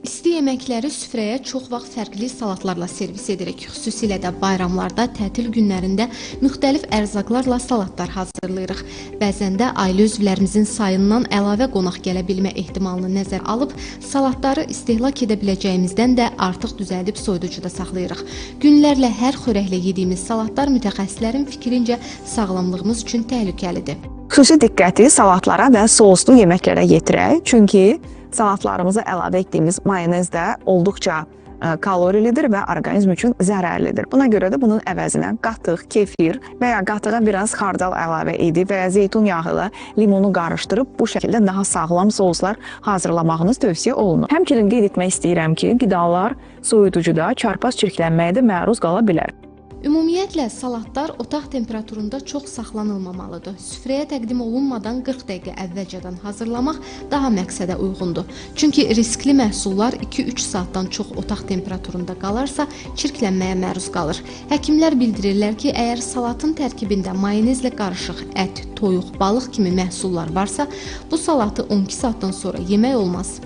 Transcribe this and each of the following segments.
İsti yeməkləri süfrəyə çox vaxt fərqli salatlarla servis edirik. Xüsusilə də bayramlarda, tətil günlərində müxtəlif ərzaqlarla salatlar hazırlayırıq. Bəzən də ailə üzvlərimizin sayından əlavə qonaq gələ bilmə ehtimalını nəzərə alıb, salatları istehlak edə biləcəyimizdən də artıq düzəldib soyuducuda saxlayırıq. Günlərlə hər xörəklə yediyimiz salatlar mütəxəssislərin fikrincə sağlamlığımız üçün təhlükəlidir. Xüsusi diqqəti salatlara və soslu yeməklərə yetirək, çünki salatlarımıza əlavə etdiyimiz mayonez də olduqca kalorilidir və orqanizm üçün zərərlidir. Buna görə də bunun əvəzinə qatıq, kefir və ya qatığa biraz xardal əlavə edib və ya zeytun yağı ilə limonu qarışdırıb bu şəkildə daha sağlam soslar hazırlamağınız tövsiyə olunur. Həmçinin qeyd etmək istəyirəm ki, qidalar soyuducuda çarpaz çirklənməyə də məruz qala bilər. Ümumiyyətlə, salatlar otaq temperaturunda çox saxlanılmamalıdır. Süfrəyə təqdim olunmadan 40 dəqiqə əvvəlcədən hazırlamaq daha məqsədə uyğundur. Çünki riskli məhsullar 2-3 saatdan çox otaq temperaturunda qalarsa, çirklənməyə məruz qalır. Həkimlər bildirirlər ki, əgər salatın tərkibində mayonezlə qarışıq ət, toyuq, balıq kimi məhsullar varsa, bu salatı 12 saatdan sonra yemək olmaz.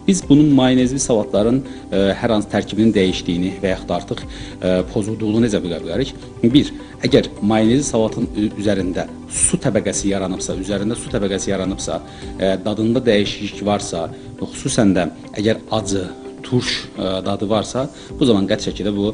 Biz bunun mayonezli salatların hər hansı tərkibinin dəyişdiyini və yaxud artıq pozulduğunu necə bilə bilərik? 1. Əgər mayonezli salatın üzərində su təbəqəsi yaranıbsa, dadında dəyişiklik varsa, xüsusən də əgər acı, turş dadı varsa, bu zaman qəti şəkildə bu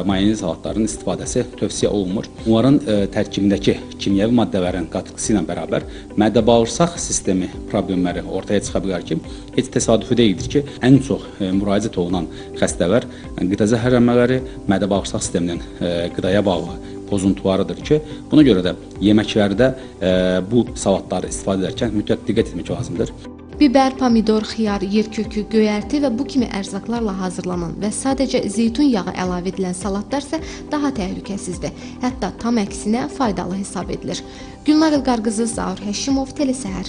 mayonezli salatların istifadəsi tövsiyə olunmur. Onların tərkibindəki kimyəvi maddələrin qatıqsı ilə bərabər mədə-bağırsaq sistemi problemləri ortaya çıxa bilər ki, heç təsadüfi deyildir ki, ən çox müraciət olunan xəstələr qida zəhərlənmələri, mədə-bağırsaq sisteminin qidaya bağlı pozuntularıdır ki, buna görə də yeməklərdə bu salatları istifadə edərkən mütləq diqqət etmək lazımdır. Biber, pomidor, xiyar, yerkökü, göyərti və bu kimi ərzaqlarla hazırlanan və sadəcə zeytun yağı əlavə edilən salatlar isə daha təhlükəsizdir. Hətta tam əksinə faydalı hesab edilir. Gülnar İlqar qızı, Zaur Həşimov, Telesəhər.